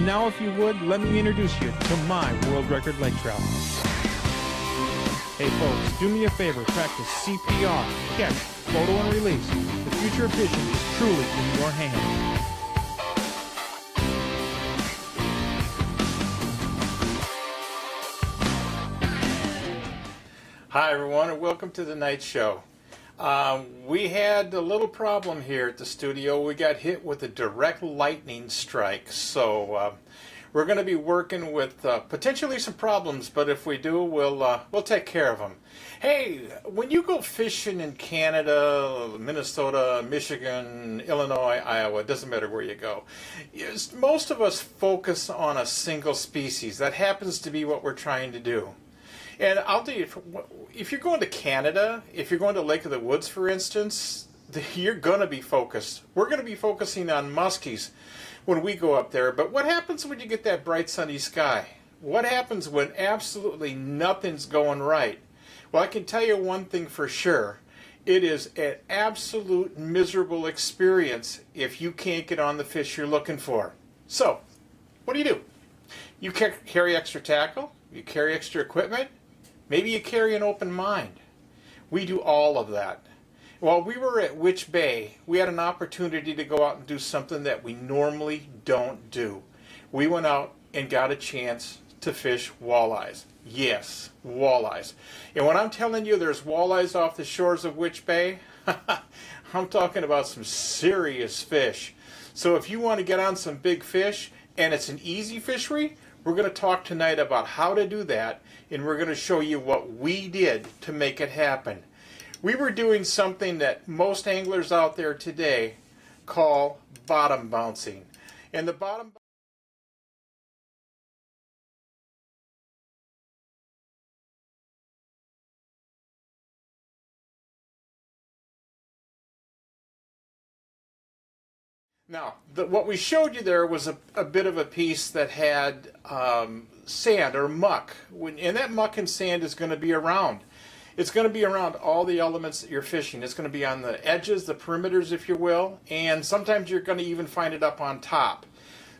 And now, if you would, let me introduce you to my world record lake trout. Hey folks, do me a favor, practice CPR, catch, photo, and release. The future of fishing is truly in your hands. Hi everyone, and welcome to the night show. We had a little problem here at the studio. We got hit with a direct lightning strike, so we're going to be working with potentially some problems, but if we do, we'll take care of them. Hey, when you go fishing in Canada, Minnesota, Michigan, Illinois, Iowa, it doesn't matter where you go, most of us focus on a single species. That happens to be what we're trying to do. And I'll tell you, if you're going to Canada, if you're going to Lake of the Woods, for instance, you're going to be focused. We're going to be focusing on muskies when we go up there. But what happens when you get that bright sunny sky? What happens when absolutely nothing's going right? Well, I can tell you one thing for sure. It is an absolute miserable experience if you can't get on the fish you're looking for. So, what do? You carry extra tackle? You carry extra equipment? Maybe you carry an open mind. We do all of that. While we were at Witch Bay, we had an opportunity to go out and do something that we normally don't do. We went out and got a chance to fish walleyes. Yes, walleyes. And when I'm telling you there's walleyes off the shores of Witch Bay, I'm talking about some serious fish. So if you want to get on some big fish, and it's an easy fishery, we're going to talk tonight about how to do that, and we're going to show you what we did to make it happen. We were doing something that most anglers out there today call bottom bouncing. And the bottom Now, what we showed you there was a bit of a piece that had sand or muck. And that muck and sand is going to be around. It's going to be around all the elements that you're fishing. It's going to be on the edges, the perimeters, if you will, and sometimes you're going to even find it up on top.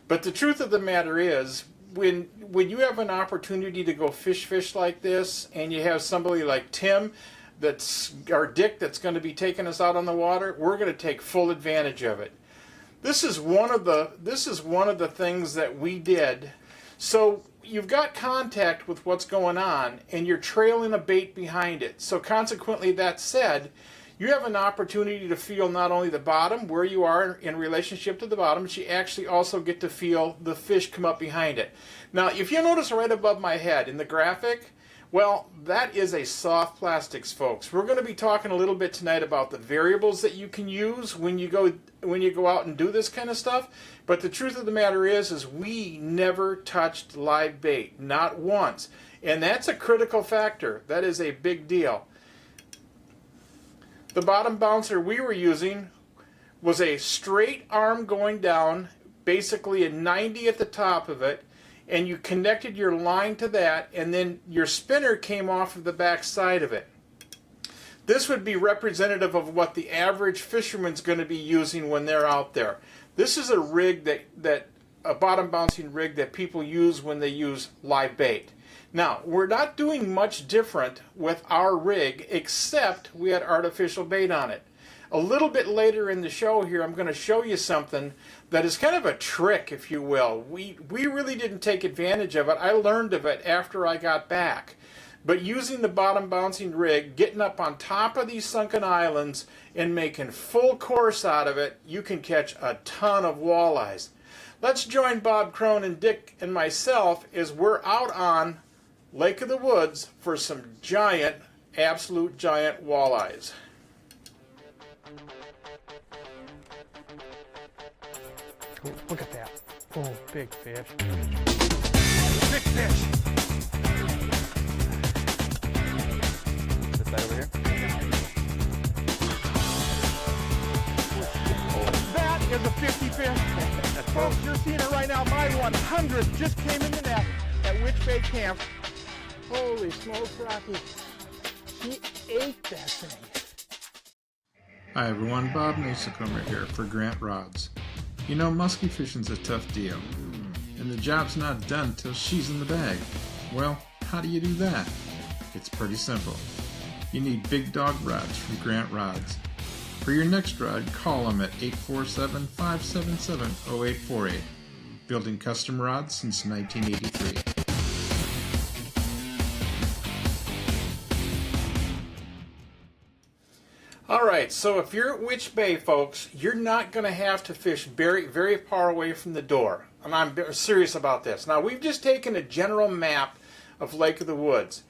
But the truth of the matter is, when you have an opportunity to go fish like this, and you have somebody like Tim, or Dick, that's going to be taking us out on the water, we're going to take full advantage of it. This is one of the things that we did. So you've got contact with what's going on, and you're trailing a bait behind it. So consequently, that said, you have an opportunity to feel not only the bottom, where you are in relationship to the bottom, but you actually also get to feel the fish come up behind it. Now, if you notice right above my head in the graphic, well, that is a soft plastics, folks. We're going to be talking a little bit tonight about the variables that you can use when you go out and do this kind of stuff. But the truth of the matter is we never touched live bait, not once. And that's a critical factor. That is a big deal. The bottom bouncer we were using was a straight arm going down, basically a 90 at the top of it, and you connected your line to that, and then your spinner came off of the back side of it. This would be representative of what the average fisherman's going to be using when they're out there. This is a rig a bottom bouncing rig that people use when they use live bait. Now, we're not doing much different with our rig, except we had artificial bait on it. A little bit later in the show here, I'm going to show you something that is kind of a trick, if you will. We really didn't take advantage of it. I learned of it after I got back. But using the bottom bouncing rig, getting up on top of these sunken islands and making full course out of it, you can catch a ton of walleyes. Let's join Bob Crone and Dick and myself as we're out on Lake of the Woods for some giant, absolute giant walleyes. Oh, look at that. Oh, big fish. Big fish. This side over here? That is a 50 fish. Folks, you're seeing it right now. My 100th just came in the net at Witch Bay Camp. Holy smokes, Rocky. He ate that thing. Hi everyone, Bob Mehsikomer here for Grant Rods. You know, musky fishing's a tough deal. and the job's not done till she's in the bag. Well, how do you do that? It's pretty simple. You need big dog rods from Grant Rods. For your next rod, call them at 847-577-0848. Building custom rods since 1983. Alright, so if you're at Witch Bay, folks, you're not going to have to fish very, very far away from the door. And I'm serious about this. Now, we've just taken a general map of Lake of the Woods.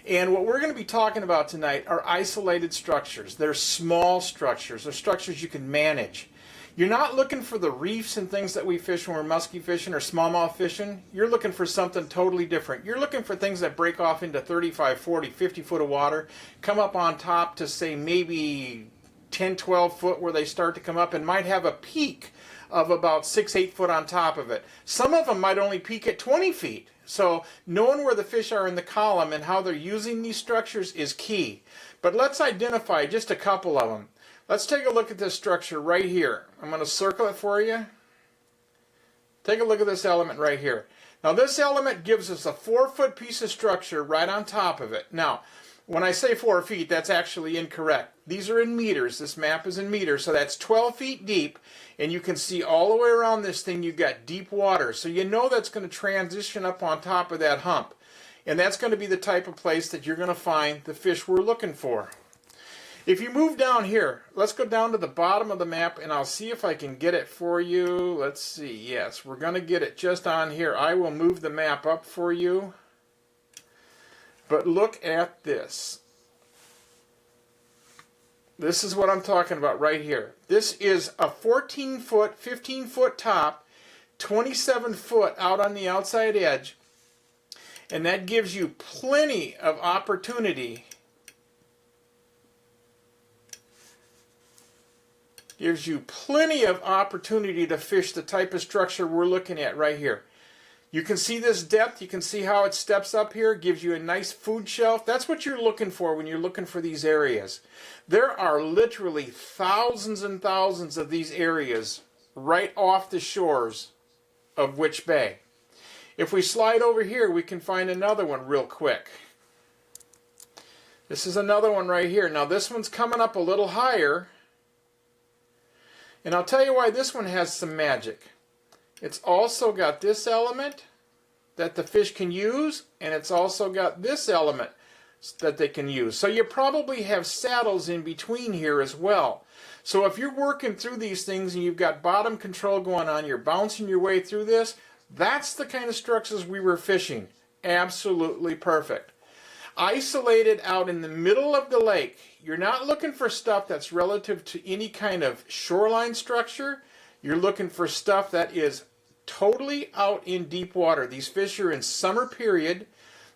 And what we're going to be talking about tonight are isolated structures. They're small structures. They're structures you can manage. You're not looking for the reefs and things that we fish when we're musky fishing or smallmouth fishing. You're looking for something totally different. You're looking for things that break off into 35, 40, 50 foot of water, come up on top to say maybe 10, 12 foot where they start to come up, and might have a peak of about 6, 8 foot on top of it. Some of them might only peak at 20 feet. So knowing where the fish are in the column and how they're using these structures is key. But let's identify just a couple of them. Let's take a look at this structure right here. I'm going to circle it for you. Take a look at this element right here. Now this element gives us a 4-foot piece of structure right on top of it. Now, when I say 4 feet, that's actually incorrect. These are in meters. This map is in meters, so that's 12 feet deep. And you can see all the way around this thing you've got deep water. So you know that's going to transition up on top of that hump. And that's going to be the type of place that you're going to find the fish we're looking for. If you move down here, let's go down to the bottom of the map and I'll see if I can get it for you. Let's see. Yes, we're going to get it just on here. I will move the map up for you. But look at this. This is what I'm talking about right here. This is a 14-foot, 15-foot top, 27 foot out on the outside edge. And that gives you plenty of opportunity. Gives you plenty of opportunity to fish the type of structure we're looking at right here. You can see this depth. You can see how it steps up here. Gives you a nice food shelf. That's what you're looking for when you're looking for these areas. There are literally thousands and thousands of these areas right off the shores of Witch Bay. If we slide over here, we can find another one real quick. This is another one right here. Now this one's coming up a little higher. And I'll tell you why this one has some magic. It's also got this element that the fish can use, and it's also got this element that they can use. So you probably have saddles in between here as well. So if you're working through these things and you've got bottom control going on, you're bouncing your way through this, that's the kind of structures we were fishing. Absolutely perfect. Isolated out in the middle of the lake, you're not looking for stuff that's relative to any kind of shoreline structure. You're looking for stuff that is totally out in deep water. These fish are in summer period.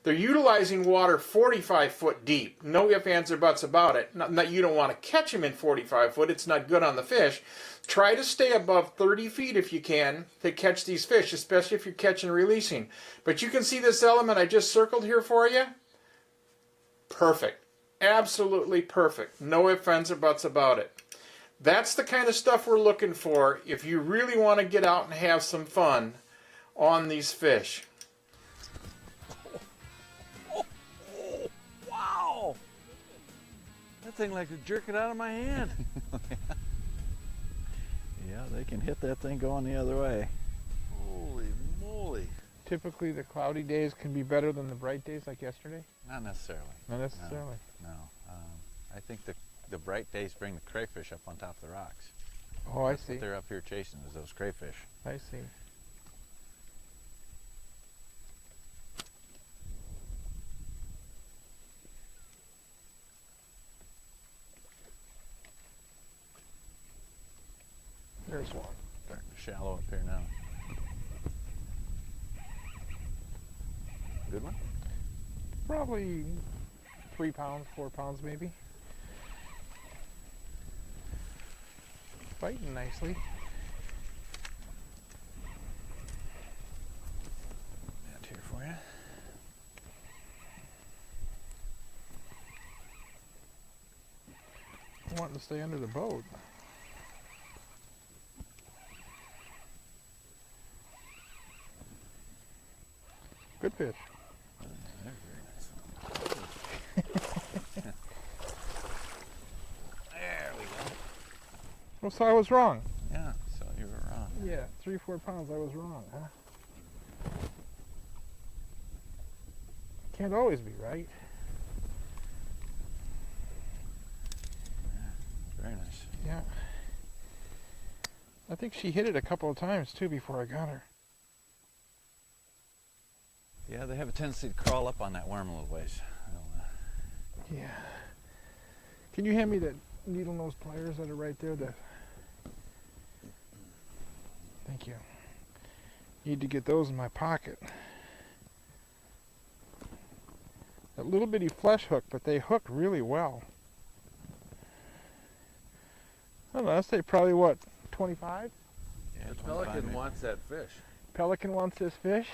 They're utilizing water 45 foot deep. No ifs, ands, or buts about it. Not that you don't want to catch them in 45 foot. It's not good on the fish. Try to stay above 30 feet if you can to catch these fish, especially if you're catching and releasing. But you can see this element I just circled here for you. Perfect. Absolutely perfect. No ifs, ands, or buts about it. That's the kind of stuff we're looking for if you really want to get out and have some fun on these fish. Wow! That thing like to jerk it out of my hand. Yeah, they can hit that thing going the other way. Holy moly. Typically the cloudy days can be better than the bright days like yesterday? Not necessarily. Not necessarily. No. I think the bright days bring the crayfish up on top of the rocks. Oh, I That's see. what they're up here chasing is those crayfish. I see. There's one. Starting to shallow up here now. Good one? Probably 3 pounds, 4 pounds maybe. Fighting nicely. Out here for you. Wanting to stay under the boat. fish. They're very nice. There we go. Well, so I was wrong. Yeah, so you were wrong. Yeah, 3-4 pounds. I was wrong, huh? Can't always be right. Very nice. Yeah. I think she hit it a couple of times too before I got her. Yeah, they have a tendency to crawl up on that worm a little ways. Yeah. Can you hand me the needle nose pliers that are right there? Thank you. Need to get those in my pocket. That little bitty flesh hook, but they hook really well. I don't know, I'd say probably what, 25? Yeah, The 25 pelican maybe. wants that fish. Pelican wants this fish.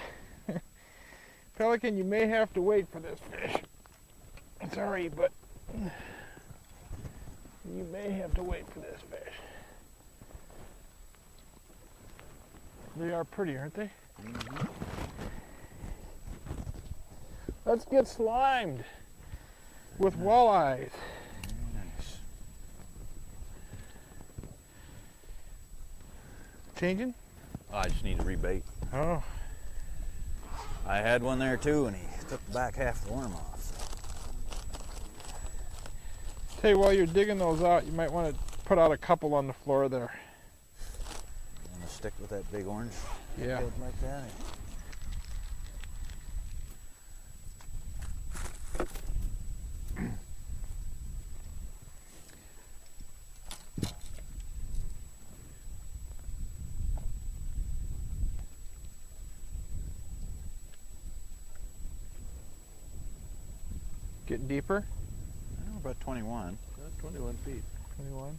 Pelican, you may have to wait for this fish. Sorry, but you may have to wait for this fish. They are pretty, aren't they? Mm-hmm. Let's get slimed with walleyes. Nice. Changing? Oh, I just need to rebait. Oh, I had one there too, and he took the back half of the worm off. tell you, while you're digging those out, you might want to put out a couple on the floor there. I'm gonna stick with that big orange Yeah. head like that. Getting deeper? Oh, about 21. 21 feet. 21.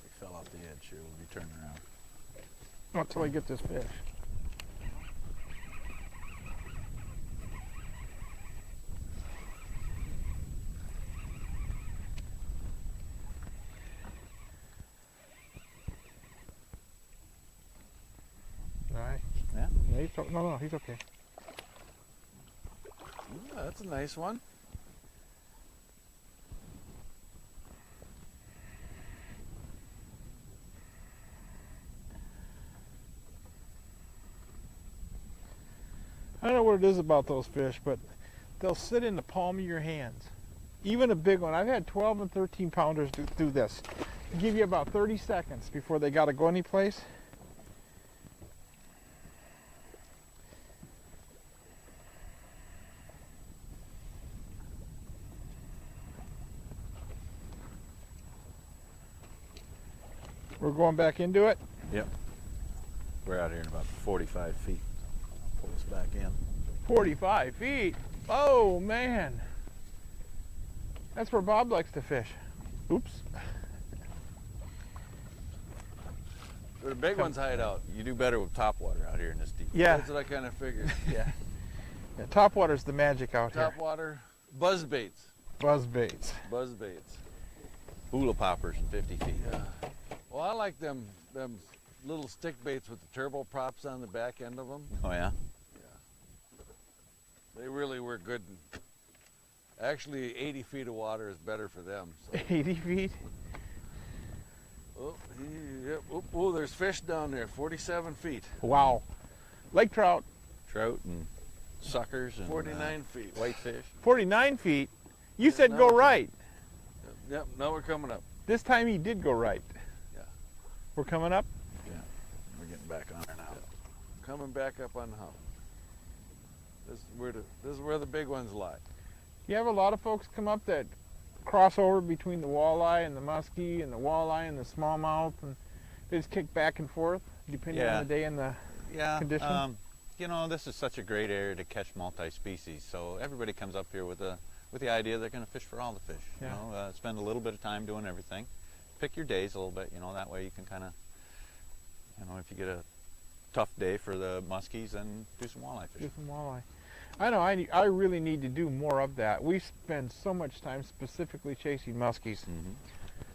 He fell off the edge here. We'll be turning around. Not till I get this fish. Nice. Yeah? No, he's okay. Yeah, that's a nice one. I don't know what it is about those fish, but they'll sit in the palm of your hands. Even a big one. I've had 12 and 13 pounders do this. Give you about 30 seconds before they got to go anyplace. We're going back into it. Yep. We're out here in about 45 feet. Pull us back in. 45 feet. Oh, man. That's where Bob likes to fish. Oops. Where the big ones hide out. You do better with top water out here in this deep. Yeah. That's what I kind of figured. Yeah. Yeah, top water's the magic out Top here. water, buzz baits. Buzz baits. Buzz baits. Hula poppers in 50 feet. Yeah. Well, I like them little stick baits with the turbo props on the back end of them. Oh, yeah? They really were good. Actually, 80 feet of water is better for them. So. 80 feet. Oh, yep. Oh, there's fish down there. 47 feet. Wow. Lake trout. Trout and suckers and 49 feet. whitefish. 49 feet. You Yeah, said now go we're right. Yep. Now we're coming up. This time he did go right. Yeah. We're coming up. Yeah. We're getting back on her now. Coming back up on the hump. This is where the big ones lie. You have a lot of folks come up that cross over between the walleye and the muskie and the walleye and the smallmouth, and they just kick back and forth depending Yeah. on the day and the Yeah. condition. You know, this is such a great area to catch multi-species, so everybody comes up here with the idea they're going to fish for all the fish. Yeah. You know, spend a little bit of time doing everything. Pick your days a little bit, you know, that way you can kind of, you know, if you get a tough day for the muskies, then do some walleye Do fishing. some walleye. I know. I really need to do more of that. We spend so much time specifically chasing muskies Mm-hmm.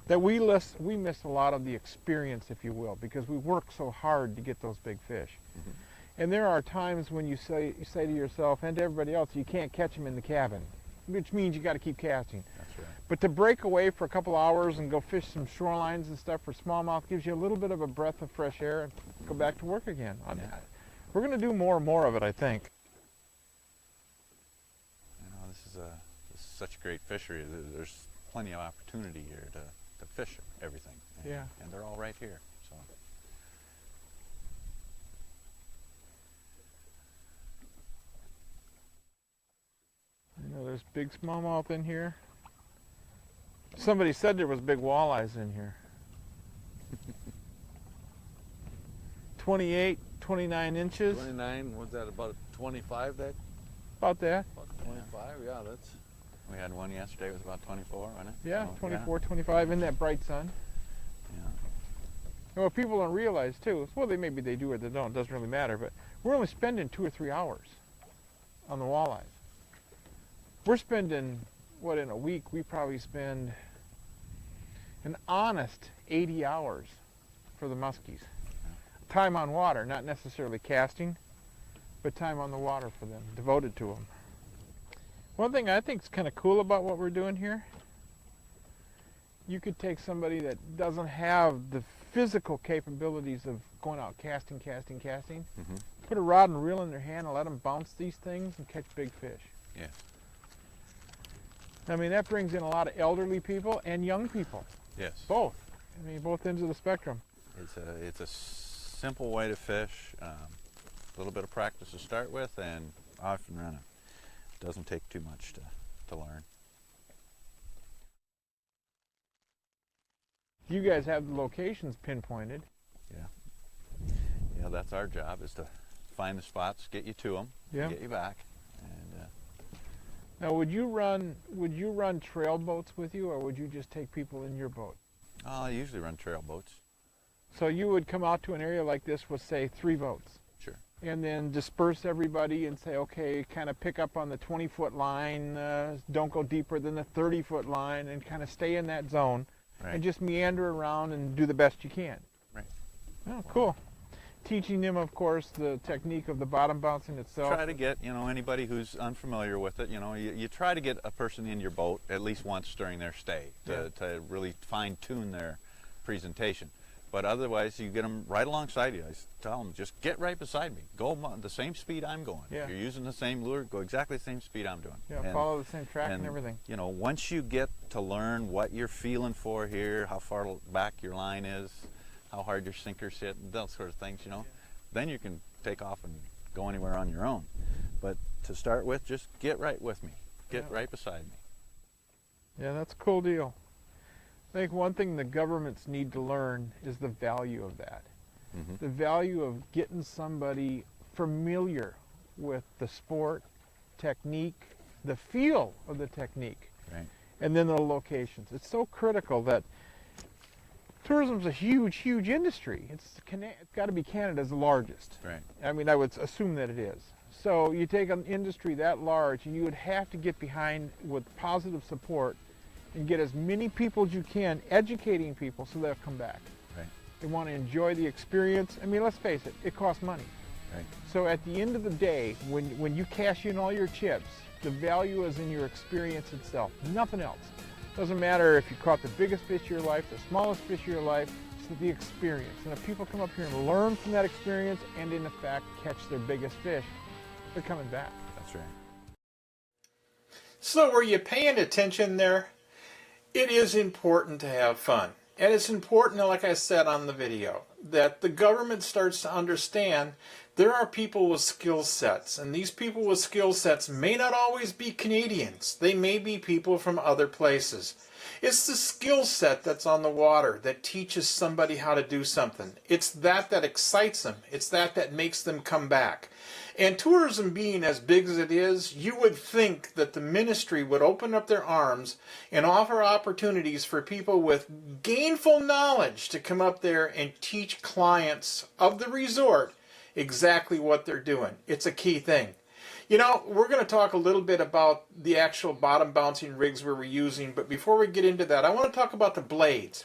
that we miss a lot of the experience, if you will, because we work so hard to get those big fish. Mhm. And there are times when you say to yourself and to everybody else, you can't catch them in the cabin, which means you got to keep casting. That's right. But to break away for a couple hours and go fish some shorelines and stuff for smallmouth gives you a little bit of a breath of fresh air and go back to work again. Yeah. We're going to do more and more of it, I think. You know, this is such a great fishery. There's plenty of opportunity here to fish everything. And, Yeah. And they're all right here. So. You know, there's big smallmouth in here. Somebody said there was big walleyes in here. 28, 29 inches. 29, was that about 25 that? About that. About 25, yeah, that's... We had one yesterday. It was about 24, wasn't it? Yeah, So, 24, 25 in that bright sun. Yeah. And what people don't realize too is, well, maybe they do or they don't, it doesn't really matter, but we're only spending 2 or 3 hours on the walleyes. We're spending, what, in a week, we probably spend an honest 80 hours for the muskies. Time on water, not necessarily casting, but time on the water for them, devoted to them. One thing I think is kind of cool about what we're doing here, you could take somebody that doesn't have the physical capabilities of going out casting, Mm-hmm. put a rod and reel in their hand and let them bounce these things and catch big fish. Yeah. I mean, that brings in a lot of elderly people and young people, Yes. both. I mean, both ends of the spectrum. It's a simple way to fish. A little bit of practice to start with, and off and running. Doesn't take too much to learn. You guys have the locations pinpointed. Yeah. Yeah, that's our job, is to find the spots, get you to them, Yeah. get you back. And Now, would you run trail boats with you, or would you just take people in your boat? I usually run trail boats. So you would come out to an area like this with, say, 3 boats. Sure. And then disperse everybody and say, okay, kind of pick up on the 20-foot line, don't go deeper than the 30-foot line, and kind of stay in that zone, Right. and just meander around and do the best you can. Right. Oh, cool. Teaching them, of course, the technique of the bottom bouncing itself. Try to get, anybody who's unfamiliar with it, you try to get a person in your boat at least once during their stay to really fine-tune their presentation. But otherwise, you get them right alongside you. I tell them, just get right beside me. Go the same speed I'm going. Yeah. If you're using the same lure, go exactly the same speed I'm doing. Yeah, follow the same track and everything. Once you get to learn what you're feeling for here, how far back your line is, how hard your sinker's hit, and those sort of things, then you can take off and go anywhere on your own. But to start with, just get right with me. Get right beside me. Yeah, that's a cool deal. I think one thing the governments need to learn is the value of that. Mm-hmm. The value of getting somebody familiar with the sport, technique, the feel of the technique, Right. and then the locations. It's so critical that tourism's a huge, huge industry. It's got to be Canada's largest. Right. I mean, I would assume that it is. So you take an industry that large, and you would have to get behind with positive support and get as many people as you can, educating people so they'll come back. Right. They want to enjoy the experience. I mean, let's face it, it costs money. Right. So at the end of the day, when you cash in all your chips, the value is in your experience itself, nothing else. Doesn't matter if you caught the biggest fish of your life, the smallest fish of your life, it's the experience. And if people come up here and learn from that experience and in fact catch their biggest fish, they're coming back. That's right. So were you paying attention there? It is important to have fun. And it's important, like I said on the video, that the government starts to understand there are people with skill sets. And these people with skill sets may not always be Canadians. They may be people from other places. It's the skill set that's on the water that teaches somebody how to do something. It's that excites them. It's that makes them come back. And tourism being as big as it is, you would think that the ministry would open up their arms and offer opportunities for people with gainful knowledge to come up there and teach clients of the resort exactly what they're doing. It's a key thing. We're going to talk a little bit about the actual bottom bouncing rigs we were using, but before we get into that, I want to talk about the blades.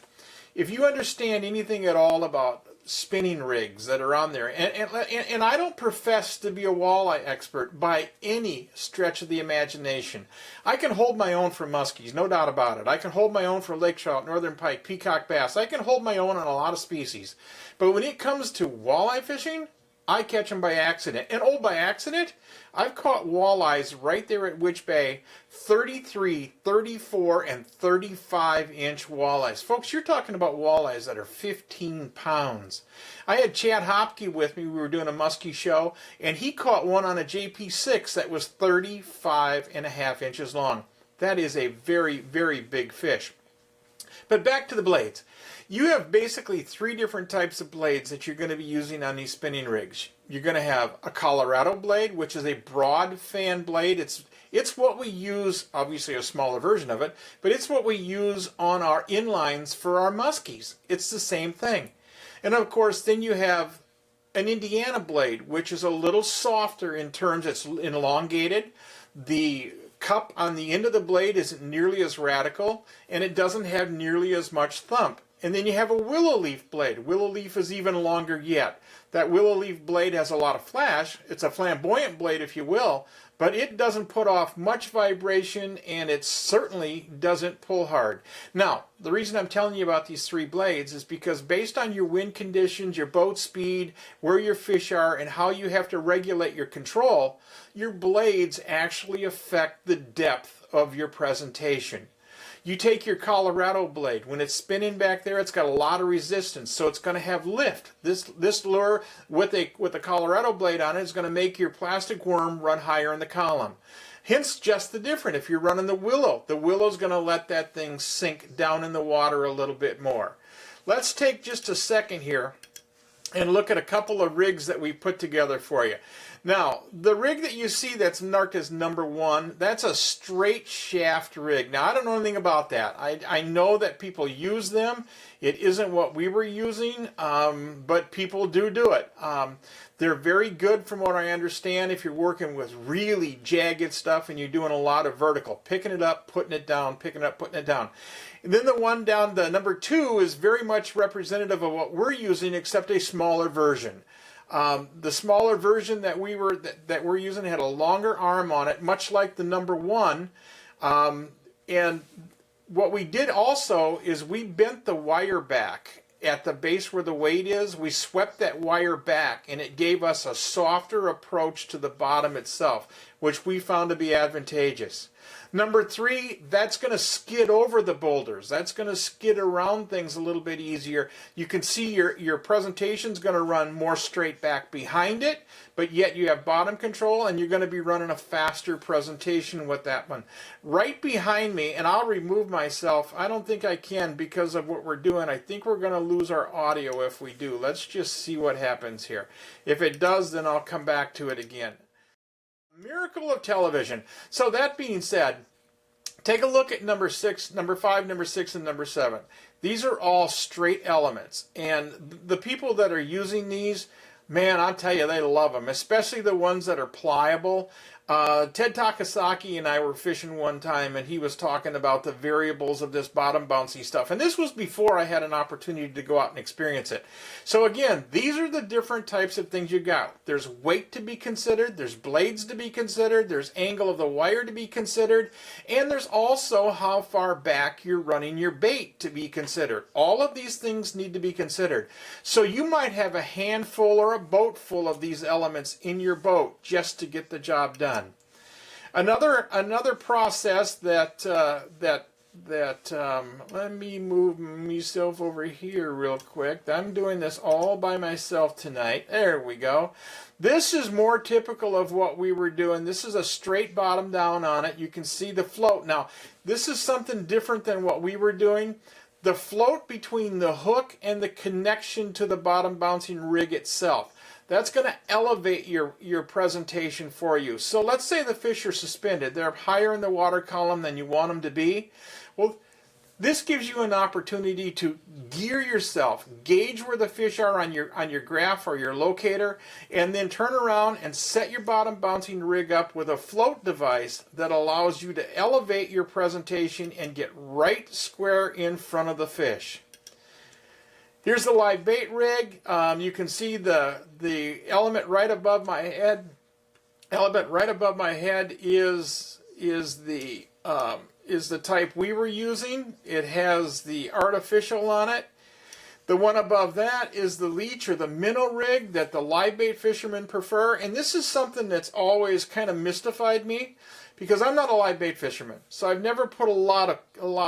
If you understand anything at all about spinning rigs that are on there. And I don't profess to be a walleye expert by any stretch of the imagination. I can hold my own for muskies, no doubt about it. I can hold my own for lake trout, northern pike, peacock bass. I can hold my own on a lot of species. But when it comes to walleye fishing, I catch them by accident. And oh, by accident, I've caught walleyes right there at Witch Bay, 33, 34, and 35-inch walleyes. Folks, you're talking about walleyes that are 15 pounds. I had Chad Hopke with me. We were doing a musky show, and he caught one on a JP6 that was 35 and a half inches long. That is a very, very big fish. But back to the blades. You have basically three different types of blades that you're going to be using on these spinning rigs. You're going to have a Colorado blade, which is a broad fan blade. It's what we use, obviously a smaller version of it, but it's what we use on our inlines for our muskies. It's the same thing. And of course, then you have an Indiana blade, which is a little softer in terms, it's elongated. The cup on the end of the blade isn't nearly as radical, and it doesn't have nearly as much thump. And then you have a willow leaf blade. Willow leaf is even longer yet. That willow leaf blade has a lot of flash. It's a flamboyant blade, if you will, but it doesn't put off much vibration, and it certainly doesn't pull hard. Now, the reason I'm telling you about these three blades is because based on your wind conditions, your boat speed, where your fish are, and how you have to regulate your control, your blades actually affect the depth of your presentation. You take your Colorado blade, when it's spinning back there, it's got a lot of resistance, so it's going to have lift. This lure with a Colorado blade on it is going to make your plastic worm run higher in the column. Hence, just the difference. If you're running the willow's going to let that thing sink down in the water a little bit more. Let's take just a second here and look at a couple of rigs that we put together for you. Now, the rig that you see that's marked as number 1, that's a straight shaft rig. Now, I don't know anything about that. I know that people use them. It isn't what we were using, but people do it. They're very good from what I understand if you're working with really jagged stuff and you're doing a lot of vertical. Picking it up, putting it down, picking it up, putting it down. And then the one down, the number 2, is very much representative of what we're using, except a smaller version. The smaller version that we're using had a longer arm on it, much like the number 1. And what we did also is we bent the wire back at the base where the weight is. We swept that wire back, and it gave us a softer approach to the bottom itself, which we found to be advantageous. Number 3, that's going to skid over the boulders. That's going to skid around things a little bit easier. You can see your presentation's going to run more straight back behind it, but yet you have bottom control, and you're going to be running a faster presentation with that one. Right behind me, and I'll remove myself. I don't think I can because of what we're doing. I think we're going to lose our audio if we do. Let's just see what happens here. If it does, then I'll come back to it again. Miracle of television. So that being said, take a look at number 6, number 5, number 6, and number 7. These are all straight elements, and the people that are using these, man, I'll tell you, they love them, especially the ones that are pliable. Ted Takasaki and I were fishing one time, and he was talking about the variables of this bottom bouncy stuff. And this was before I had an opportunity to go out and experience it. So again, these are the different types of things you got. There's weight to be considered, there's blades to be considered, there's angle of the wire to be considered, and there's also how far back you're running your bait to be considered. All of these things need to be considered. So you might have a handful or a boat full of these elements in your boat just to get the job done. Another process that let me move myself over here real quick. I'm doing this all by myself tonight. There we go. This is more typical of what we were doing. This is a straight bottom down on it. You can see the float. Now, this is something different than what we were doing. The float between the hook and the connection to the bottom bouncing rig itself. That's going to elevate your presentation for you. So let's say the fish are suspended. They're higher in the water column than you want them to be. Well, this gives you an opportunity to gear yourself, gauge where the fish are on your graph or your locator, and then turn around and set your bottom bouncing rig up with a float device that allows you to elevate your presentation and get right square in front of the fish. Here's the live bait rig. You can see the element right above my head. Element right above my head is the type we were using. It has the artificial on it. The one above that is the leech or the minnow rig that the live bait fishermen prefer. And this is something that's always kind of mystified me, because I'm not a live bait fisherman. So I've never put a lot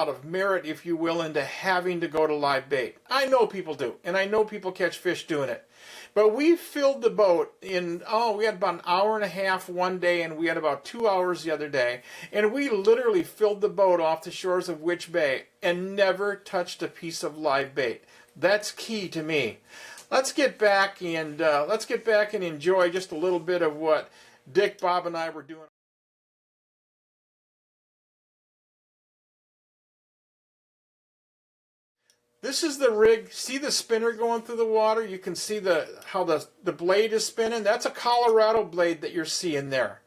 of merit, if you will, into having to go to live bait. I know people do, and I know people catch fish doing it. But we filled the boat in, we had about an hour and a half one day, and we had about 2 hours the other day. And we literally filled the boat off the shores of Witch Bay and never touched a piece of live bait. That's key to me. Let's get back and enjoy just a little bit of what Dick, Bob, and I were doing. This is the rig. See the spinner going through the water? You can see how the blade is spinning. That's a Colorado blade that you're seeing there.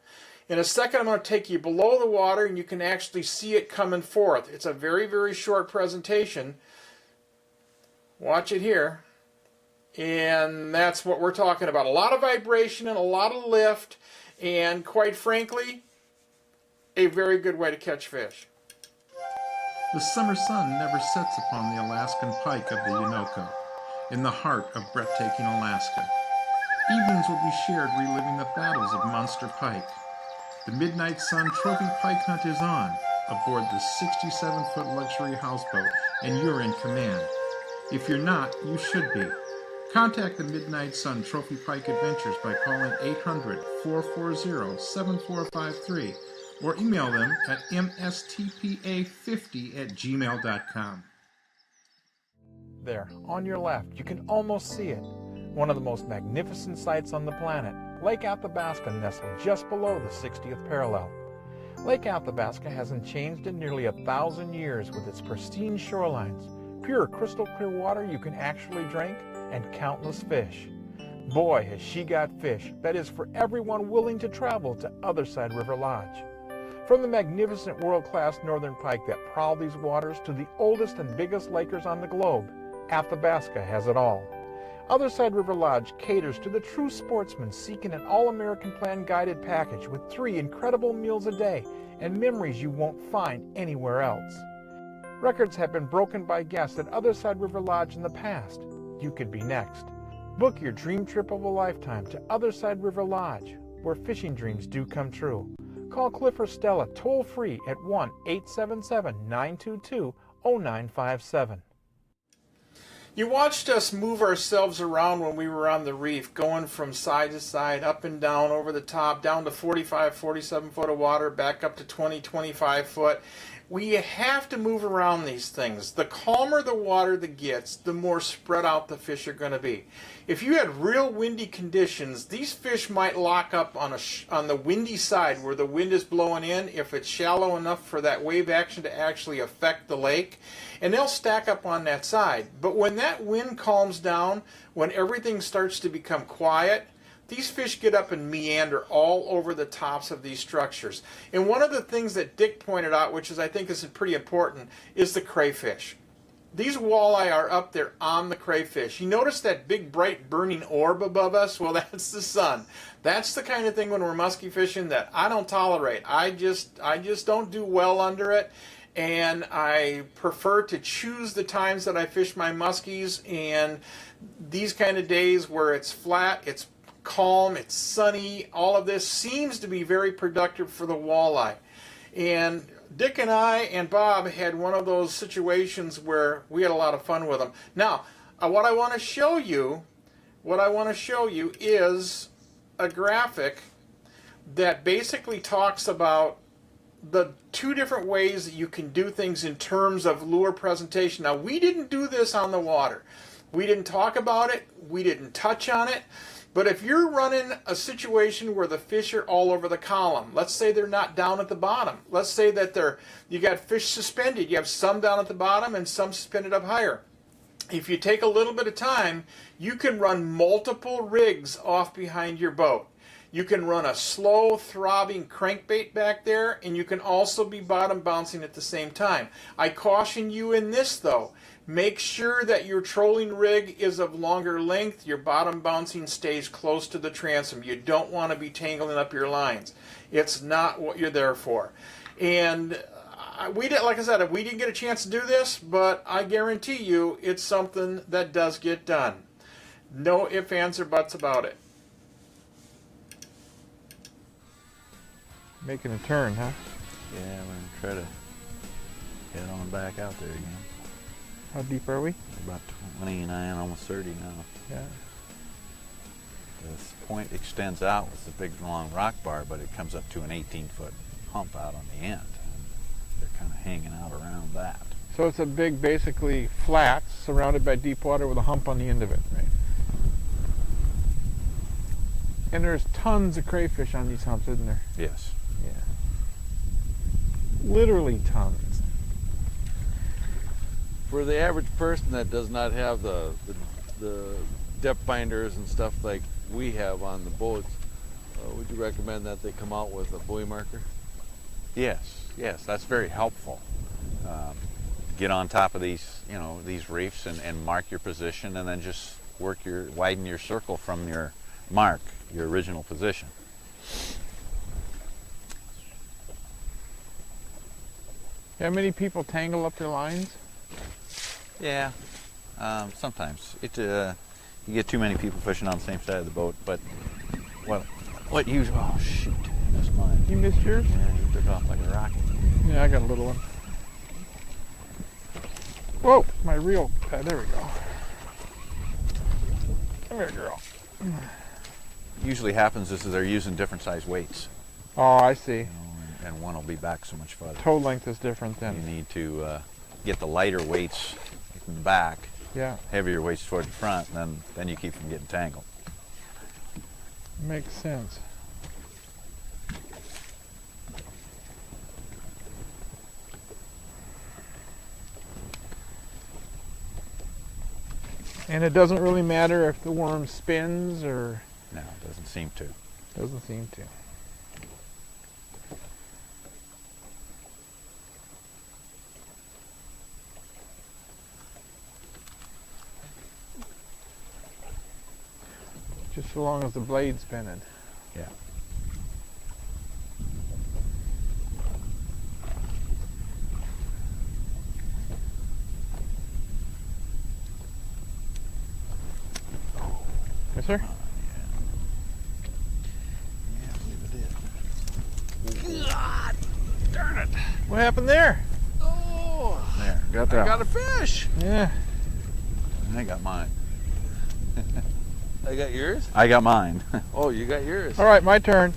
In a second, I'm going to take you below the water, and you can actually see it coming forth. It's a very, very short presentation. Watch it here. And that's what we're talking about. A lot of vibration and a lot of lift, and quite frankly, a very good way to catch fish. The summer sun never sets upon the Alaskan pike of the Unoko, in the heart of breathtaking Alaska. Evenings will be shared reliving the battles of monster pike. The Midnight Sun Trophy Pike Hunt is on, aboard the 67-foot luxury houseboat, and you're in command. If you're not, you should be. Contact the Midnight Sun Trophy Pike Adventures by calling 800-440-7453 or email them at mstpa50@gmail.com. There, on your left, you can almost see it. One of the most magnificent sights on the planet, Lake Athabasca, nestled just below the 60th parallel. Lake Athabasca hasn't changed in nearly 1,000 years, with its pristine shorelines, pure crystal clear water you can actually drink, and countless fish. Boy, has she got fish that is for everyone willing to travel to Otherside River Lodge. From the magnificent world-class northern pike that prowl these waters to the oldest and biggest lakers on the globe, Athabasca has it all. Otherside River Lodge caters to the true sportsman seeking an all-American plan guided package with 3 incredible meals a day and memories you won't find anywhere else. Records have been broken by guests at Otherside River Lodge in the past. You could be next. Book your dream trip of a lifetime to Otherside River Lodge, where fishing dreams do come true. Call Cliff or Stella toll-free at 1-877-922-0957. You watched us move ourselves around when we were on the reef, going from side to side, up and down, over the top, down to 45, 47 foot of water, back up to 20, 25 foot. We have to move around these things. The calmer the water that gets, the more spread out the fish are going to be. If you had real windy conditions, these fish might lock up on the windy side where the wind is blowing in, if it's shallow enough for that wave action to actually affect the lake, and they'll stack up on that side. But when that wind calms down, when everything starts to become quiet, these fish get up and meander all over the tops of these structures. And one of the things that Dick pointed out, which I think is pretty important, is the crayfish. These walleye are up there on the crayfish. You notice that big bright burning orb above us? Well, that's the sun. That's the kind of thing when we're musky fishing that I don't tolerate. I just don't do well under it. And I prefer to choose the times that I fish my muskies, and these kind of days where it's flat, it's calm, it's sunny, all of this seems to be very productive for the walleye. And Dick and I and Bob had one of those situations where we had a lot of fun with them. Now, what I want to show you is a graphic that basically talks about the 2 different ways that you can do things in terms of lure presentation. Now, we didn't do this on the water. We didn't talk about it. We didn't touch on it. But if you're running a situation where the fish are all over the column, let's say they're not down at the bottom. Let's say that you got fish suspended. You have some down at the bottom and some suspended up higher. If you take a little bit of time, you can run multiple rigs off behind your boat. You can run a slow throbbing crankbait back there, and you can also be bottom bouncing at the same time. I caution you in this though. Make sure that your trolling rig is of longer length. Your bottom bouncing stays close to the transom. You don't want to be tangling up your lines. It's not what you're there for. And we did, like I said, we didn't get a chance to do this, but I guarantee you it's something that does get done. No ifs, ands, or buts about it. Making a turn, huh? Yeah, we're going to try to get on back out there again. How deep are we? About 29, almost 30 now. Yeah. This point extends out with the big long rock bar, but it comes up to an 18-foot hump out on the end. And they're kind of hanging out around that. So it's a big, basically flat, surrounded by deep water with a hump on the end of it. Right. And there's tons of crayfish on these humps, isn't there? Yes. Yeah. Literally tons. For the average person that does not have the depth finders and stuff like we have on the boats, would you recommend that they come out with a buoy marker? Yes, yes, that's very helpful. Get on top of these, these reefs and mark your position, and then just widen your circle from your mark, your original position. How many people tangle up their lines? Yeah, sometimes you get too many people fishing on the same side of the boat. But what usually? Oh shoot, I missed mine. You missed yours? Yeah, you took off like a rocket. Yeah, I got a little one. Whoa, my reel. There we go. Come here, girl. Usually happens is they're using different size weights. Oh, I see. And one will be back so much farther. Toe length is different You then. need to get the lighter weights in the back, Yeah, heavier weights toward the front, and then you keep from getting tangled. makes sense. And it doesn't really matter if the worm spins or No, it doesn't seem to. doesn't seem to. Just so long as the blade's spinning. Yeah. Yes, sir? Yeah, I believe it did. Darn it! What happened there? Oh, There, got I that. got a fish. Yeah. I got mine. I got yours. I got mine. Oh, you got yours. All right, my turn.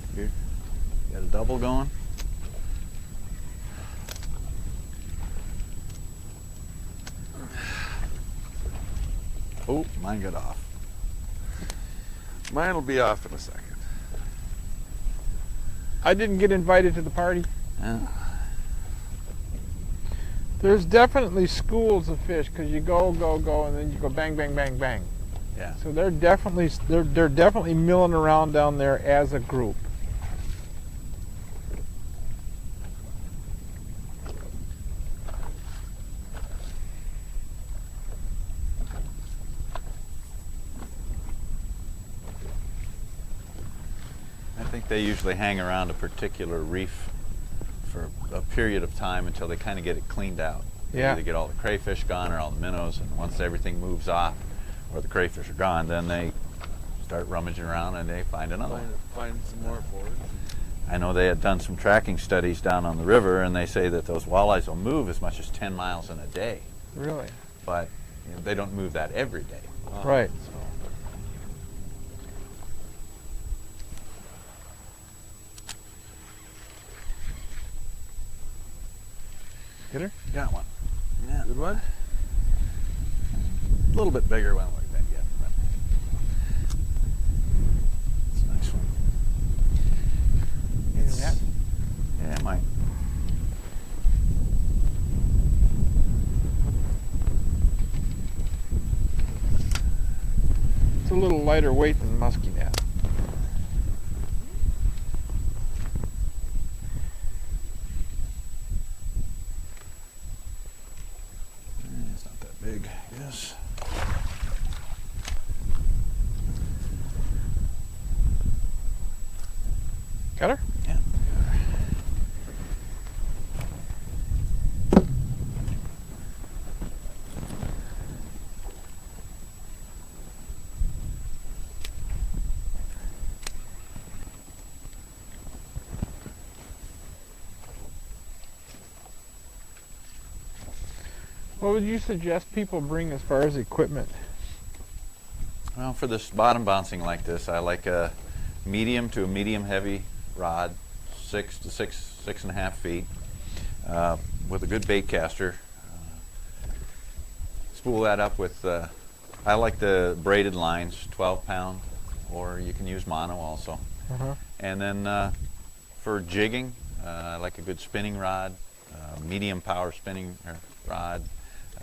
Got a double going? Oh, mine got off. Mine will be off in a second. I didn't get invited to the party. Yeah. There's definitely schools of fish because you go, and then you go bang, bang, bang, bang. Yeah. So they're definitely milling around down there as a group. I think they usually hang around a particular reef for a period of time until they kind of get it cleaned out. They Yeah. either get all the crayfish gone or all the minnows, and once everything moves off or the crayfish are gone, then they start rummaging around and they find another one. Find some more for it. I know they had done some tracking studies down on the river, and they say that those walleyes will move as much as 10 miles in a day, Really? but they don't move that every day. Right. Get her? Got one. Yeah, Good one. a little bit bigger one like that yet, but it's a nice one. Maybe that? Yeah, it might. It's a little lighter weight than musky net. big, yes. Got her? Yeah. What would you suggest people bring as far as equipment? Well, for this bottom bouncing like this, I like a medium to a medium heavy rod, 6 to 6.5 feet, with a good bait caster. Spool that up with, I like the braided lines, 12 pound, or you can use mono also. And then for jigging, I like a good spinning rod, medium power spinning rod,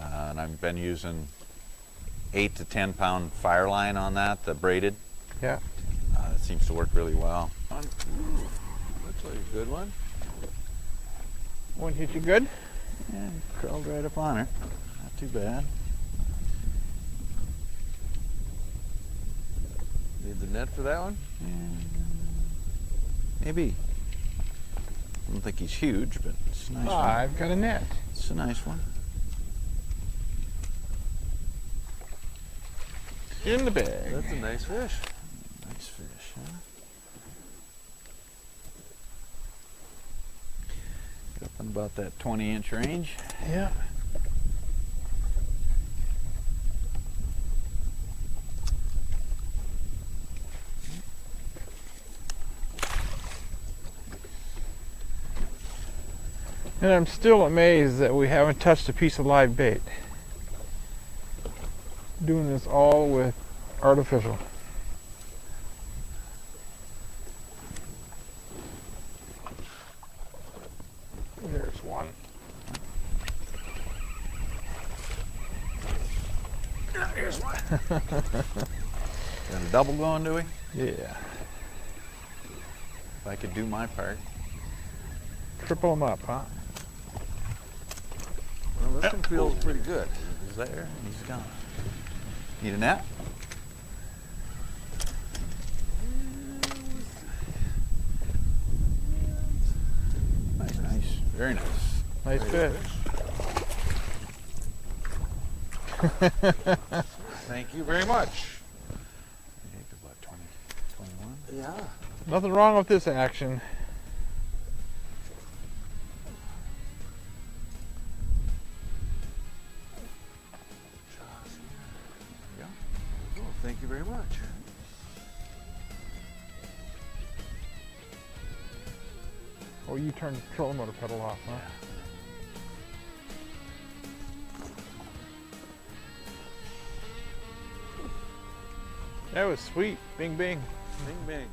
and I've been using 8 to 10 pound fire line on that, the braided. Yeah. It seems to work really well. Looks like a good one. One hit you good? Yeah, curled right up on her. Not too bad. Need the net for that one? Maybe. I don't think he's huge, but it's a nice one. I've got a net. It's a nice one. In the bag. That's a nice fish. Nice fish, huh? Get up in about that 20-inch range. Yeah. And I'm still amazed that we haven't touched a piece of live bait. Doing this all with artificial. There's one. Here's one. Got a double going, do we? Yeah. If I could do my part. Triple them up, huh? Well, this one feels pretty good. He's there, and he's gone. Need a net? Nice, nice. Very nice. Nice fish. Thank you very much. About 20, 21. Yeah. Nothing wrong with this action. Oh, thank you very much. Oh, you turned the trolling motor pedal off, huh? That was sweet. Bing, bing. Bing, bang.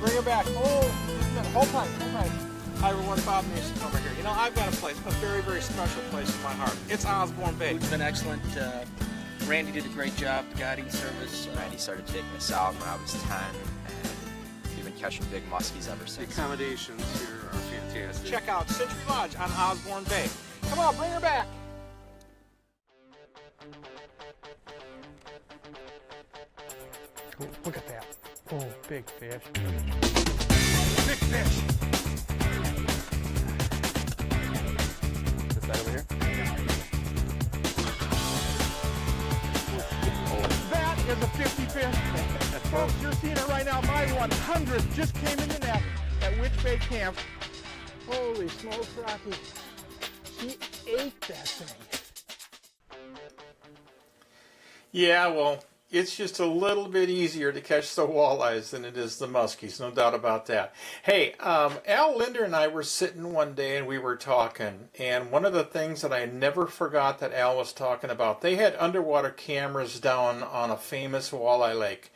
Bring her back. Oh, hold tight, hold tight. Hi everyone, Bob Mehsikomer here. You know, I've got a place, a very, very special place in my heart. It's Osborne Bay. Food's been excellent. Randy did a great job, the guiding service. Randy started taking us out when I was 10, and we've been catching big muskies ever The since. accommodations here are fantastic. Check out Century Lodge on Osborne Bay. Come on, bring her back. Oh, look at that. Oh, big fish. Big fish. This side over here? That is a 50 fish. Folks, you're seeing it right now. My 100th just came in the net at Witch Bay Camp. Holy smokes, Rocky. She ate that thing. Yeah, well, it's just a little bit easier to catch the walleyes than it is the muskies, no doubt about that. Hey, Al Linder and I were sitting one day and we were talking, and one of the things that I never forgot that Al was talking about, they had underwater cameras down on a famous walleye lake.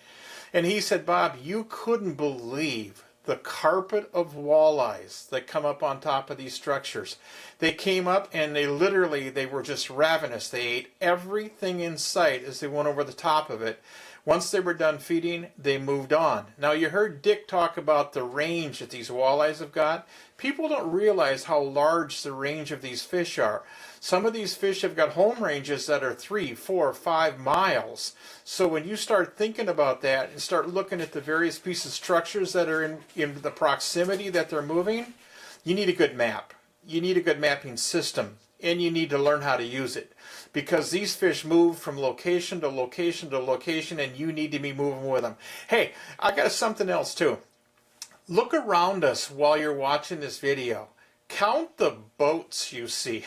And he said, Bob, you couldn't believe the carpet of walleyes that come up on top of these structures. They came up and they were just ravenous. They ate everything in sight as they went over the top of it. Once they were done feeding, they moved on. Now, you heard Dick talk about the range that these walleyes have got. People don't realize how large the range of these fish are. Some of these fish have got home ranges that are 3, 4, 5 miles. So when you start thinking about that and start looking at the various pieces of structures that are in the proximity that they're moving, you need a good map. You need a good mapping system, and you need to learn how to use it. Because these fish move from location to location to location, and you need to be moving with them. Hey, I got something else too. Look around us while you're watching this video. Count the boats you see.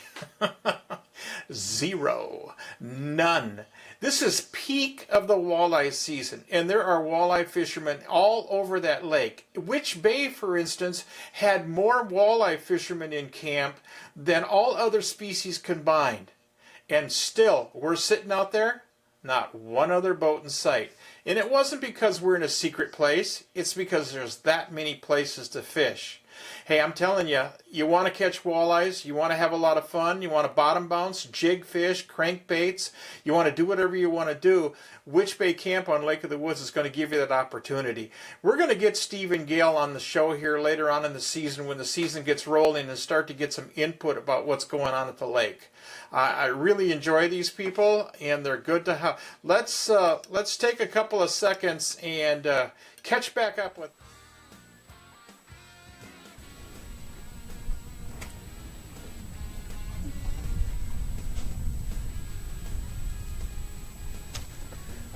0. None. This is peak of the walleye season, and there are walleye fishermen all over that lake. Witch Bay, for instance, had more walleye fishermen in camp than all other species combined. And still, we're sitting out there, not one other boat in sight. And it wasn't because we're in a secret place, it's because there's that many places to fish. Hey, I'm telling you, you want to catch walleyes, you want to have a lot of fun, you want to bottom bounce, jig fish, crankbaits, you want to do whatever you want to do, Witch Bay Camp on Lake of the Woods is going to give you that opportunity. We're going to get Steve and Gail on the show here later on in the season when the season gets rolling and start to get some input about what's going on at the lake. I really enjoy these people, and they're good to have. Let's take a couple of seconds and catch back up with.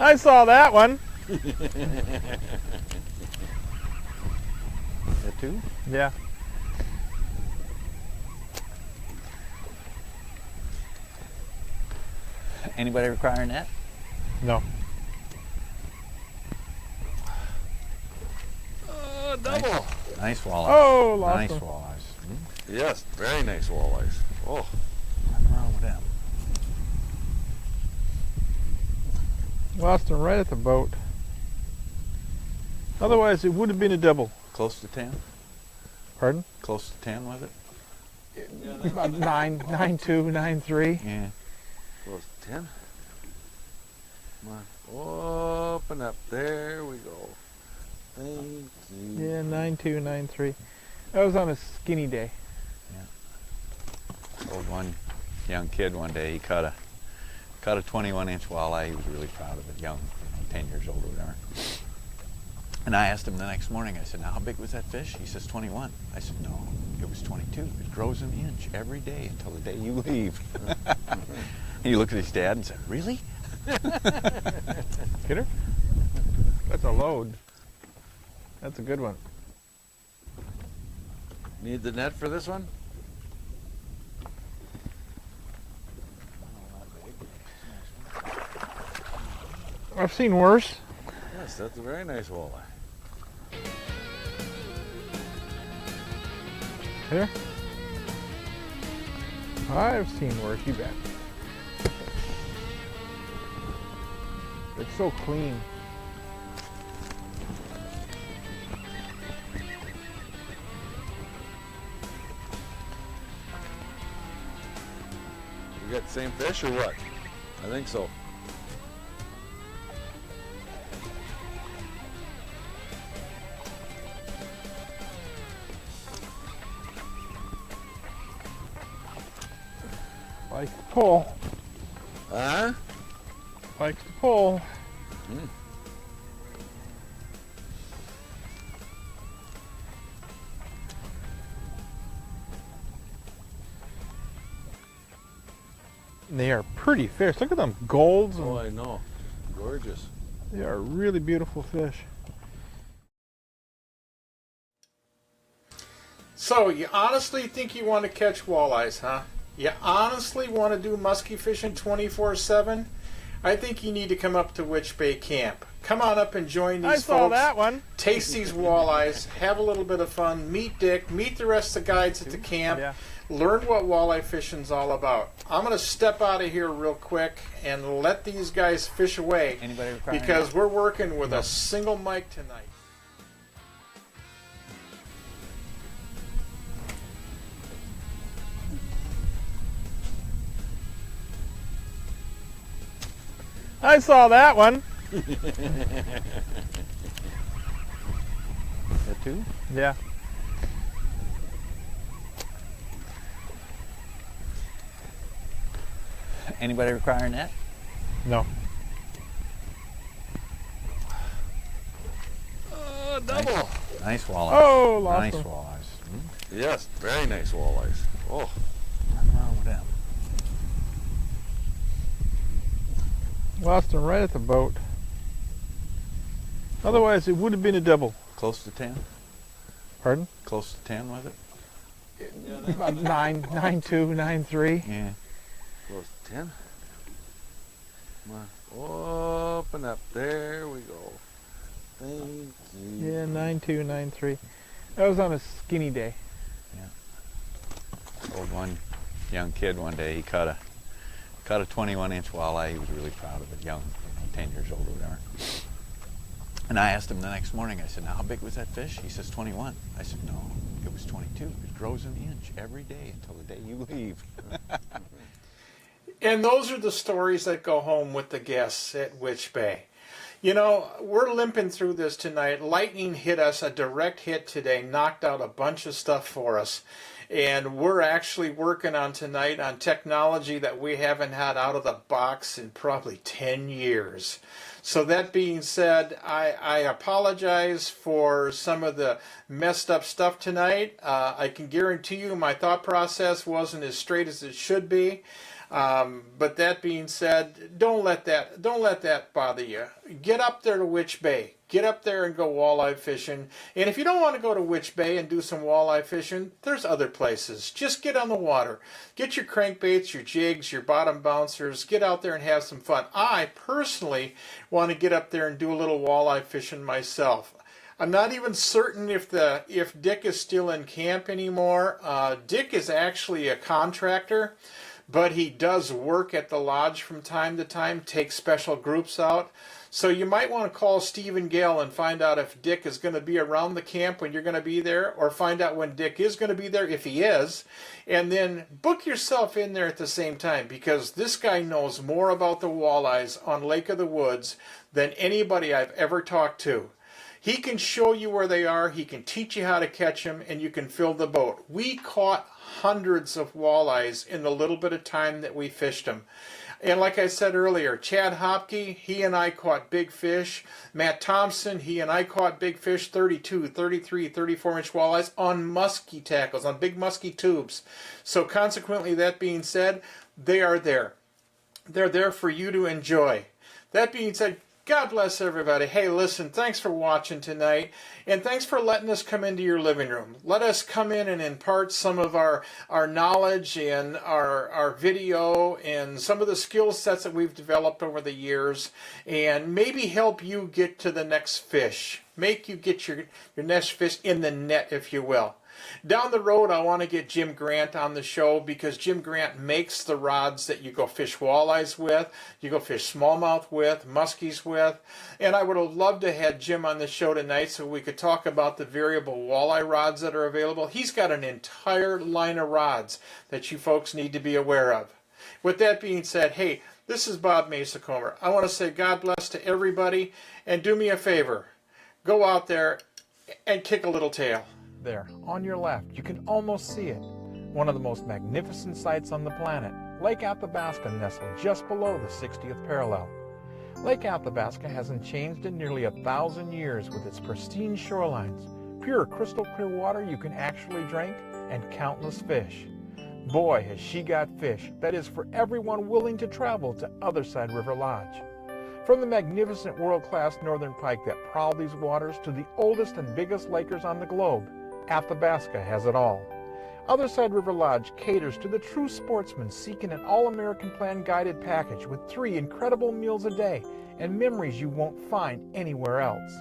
I saw that one. That too? Yeah. Anybody requiring that? No. Oh, double. Nice walleyes. Oh, lost nice them. walleyes. Yes, very nice walleyes. Oh, What's wrong with them? Lost them right at the boat. Otherwise, it would have been a double. Close to 10? Pardon? Close to 10 was it? About 9, 9.2, 9.3. Yeah. close to 10. Come on, open up. There we go. Thank you. Yeah, 9.2, 9.3. That was on a skinny day. Told one young kid one day he caught a 21-inch walleye. He was really proud of it, young, 10 years old or whatever. And I asked him the next morning, I said, now how big was that fish? He says 21. I said, no, it was 22. It grows an inch every day until the day you leave. And he looked at his dad and said, really? Get her? That's a load. That's a good one. Need the net for this one? I've seen worse. Yes, that's a very nice walleye. Here? I've seen worse, you bet. It's so clean. We got the same fish or what? I think so. Likes to pull. Huh? Likes to pull. They are pretty fish. Look at them golds. Oh, I know. Gorgeous. They are really beautiful fish. So, you honestly think you want to catch walleyes, huh? You honestly want to do musky fishing 24/7? I think you need to come up to Witch Bay Camp. Come on up and join these I folks. saw that one. Taste these walleyes, have a little bit of fun, meet Dick, meet the rest of the guides at the camp, Yeah. learn what walleye fishing's all about. I'm going to step out of here real quick and let these guys fish away Anybody requiring because we're working with a single mic tonight. I saw that one. Got two? Yeah. Anybody require a net? No. Double. Nice walleye. Oh, lost nice them. walleyes. Yes, very nice walleyes. Oh, Nothing wrong with them. Lost them right at the boat. Otherwise, it would have been a double. Close to 10? Pardon? Close to 10 with it? About 9.2, 9.3. Yeah. close to 10. Come on, open up. There we go. Thank you. Yeah, 9.2, 9.3. That was on a skinny day. Told one young kid one day he caught a 21-inch walleye. He was really proud of it, young, 10 years old or whatever. And I asked him the next morning, I said, now how big was that fish? He says 21. I said, no, it was 22. It grows an inch every day until the day you leave. And those are the stories that go home with the guests at Witch Bay. You know, we're limping through this tonight. Lightning hit us, a direct hit today, knocked out a bunch of stuff for us. And we're actually working on tonight on technology that we haven't had out of the box in probably 10 years. So that being said, I apologize for some of the messed up stuff tonight. I can guarantee you my thought process wasn't as straight as it should be. But that being said, don't let that bother you. Get up there to Witch Bay. Get up there and go walleye fishing. And if you don't want to go to Witch Bay and do some walleye fishing, there's other places. Just get on the water. Get your crankbaits, your jigs, your bottom bouncers. Get out there and have some fun. I personally want to get up there and do a little walleye fishing myself. I'm not even certain if Dick is still in camp anymore. Dick is actually a contractor, but he does work at the lodge from time to time, take special groups out. So you might want to call Steve and Gail and find out if Dick is going to be around the camp when you're going to be there, or find out when Dick is going to be there, if he is, and then book yourself in there at the same time, because this guy knows more about the walleyes on Lake of the Woods than anybody I've ever talked to. He can show you where they are, he can teach you how to catch them, and you can fill the boat. We caught hundreds of walleyes in the little bit of time that we fished them. And like I said earlier, Chad Hopke, he and I caught big fish. Matt Thompson, he and I caught big fish, 32, 33, 34-inch walleyes on musky tackles, on big musky tubes. So consequently, that being said, they are there. They're there for you to enjoy. That being said, God bless everybody. Hey, listen, thanks for watching tonight, and thanks for letting us come into your living room. Let us come in and impart some of our knowledge and our video and some of the skill sets that we've developed over the years, and maybe help you get to the next fish. Make you get your next fish in the net, if you will. Down the road, I want to get Jim Grant on the show, because Jim Grant makes the rods that you go fish walleyes with, you go fish smallmouth with, muskies with, and I would have loved to have Jim on the show tonight so we could talk about the variable walleye rods that are available. He's got an entire line of rods that you folks need to be aware of. With that being said, hey, this is Bob Mehsikomer. I want to say God bless to everybody, and do me a favor. Go out there and kick a little tail. There, on your left, you can almost see it. One of the most magnificent sights on the planet, Lake Athabasca nestled just below the 60th parallel. Lake Athabasca hasn't changed in nearly 1,000 years, with its pristine shorelines, pure crystal clear water you can actually drink, and countless fish. Boy, has she got fish that is for everyone willing to travel to Otherside River Lodge. From the magnificent world-class northern pike that prowl these waters to the oldest and biggest lakers on the globe, Athabasca has it all. Otherside River Lodge caters to the true sportsman seeking an all-American plan guided package with 3 incredible meals a day and memories you won't find anywhere else.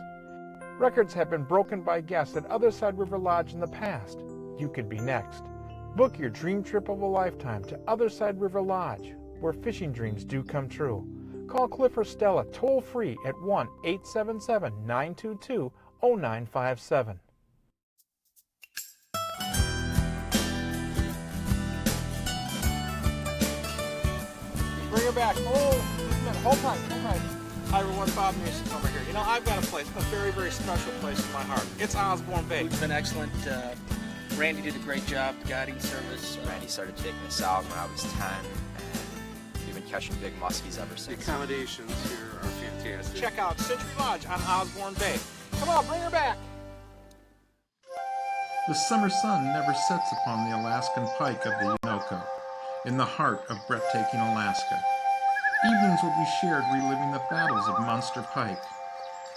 Records have been broken by guests at Otherside River Lodge in the past. You could be next. Book your dream trip of a lifetime to Otherside River Lodge, where fishing dreams do come true. Call Cliff or Stella toll-free at 1-877-922-0957. Bring her back. Oh, hold tight, hold tight. Hi everyone, Bob Mehsikomer here. You know, I've got a place, a very, very special place in my heart. It's Osborne Bay. It's been excellent. Randy did a great job, the guiding service. Randy started taking us out when I was 10, and we've been catching big muskies ever The since. accommodations here are fantastic. Check out Century Lodge on Osborne Bay. Come on, bring her back. The summer sun never sets upon the Alaskan pike of the Unoko, in the heart of breathtaking Alaska. Evenings will be shared reliving the battles of monster pike.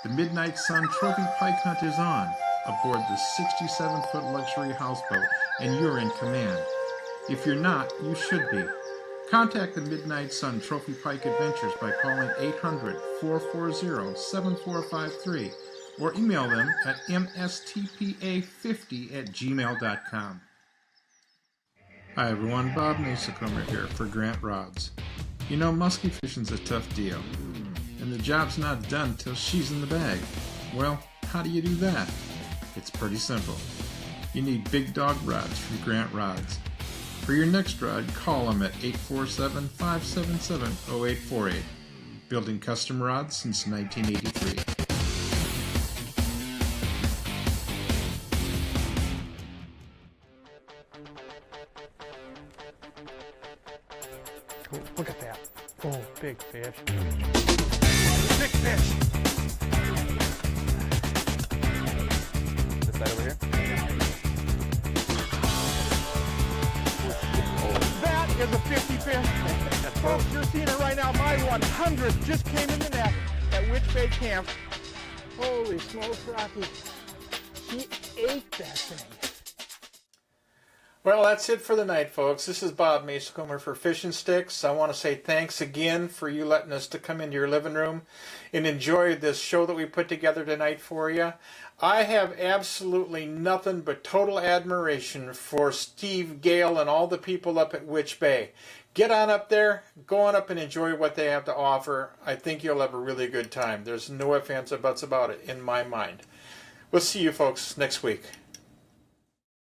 The Midnight Sun Trophy Pike Hunt is on, aboard the 67-foot luxury houseboat, and you're in command. If you're not, you should be. Contact the Midnight Sun Trophy Pike Adventures by calling 800-440-7453 or email them at mstpa50@gmail.com. Hi everyone, Bob Mehsikomer here for Grant Rods. You know, musky fishing's a tough deal, and the job's not done till she's in the bag. Well, how do you do that? It's pretty simple. You need big dog rods from Grant Rods. For your next rod, call them at 847-577-0848. Building custom rods since 1983. Oh, look at that. Oh, big fish. Big fish. This side over here? That is a 50 fish. Folks, you're seeing it right now. My 100th just came in the net at Witch Bay Camp. Holy smokes, Rocky. She ate that thing. Well, that's it for the night, folks. This is Bob Mehsikomer for Fishing Sticks. I want to say thanks again for you letting us to come into your living room and enjoy this show that we put together tonight for you. I have absolutely nothing but total admiration for Steve Gale and all the people up at Witch Bay. Get on up there, go on up and enjoy what they have to offer. I think you'll have a really good time. There's no ifs, ands, or buts about it in my mind. We'll see you folks next week.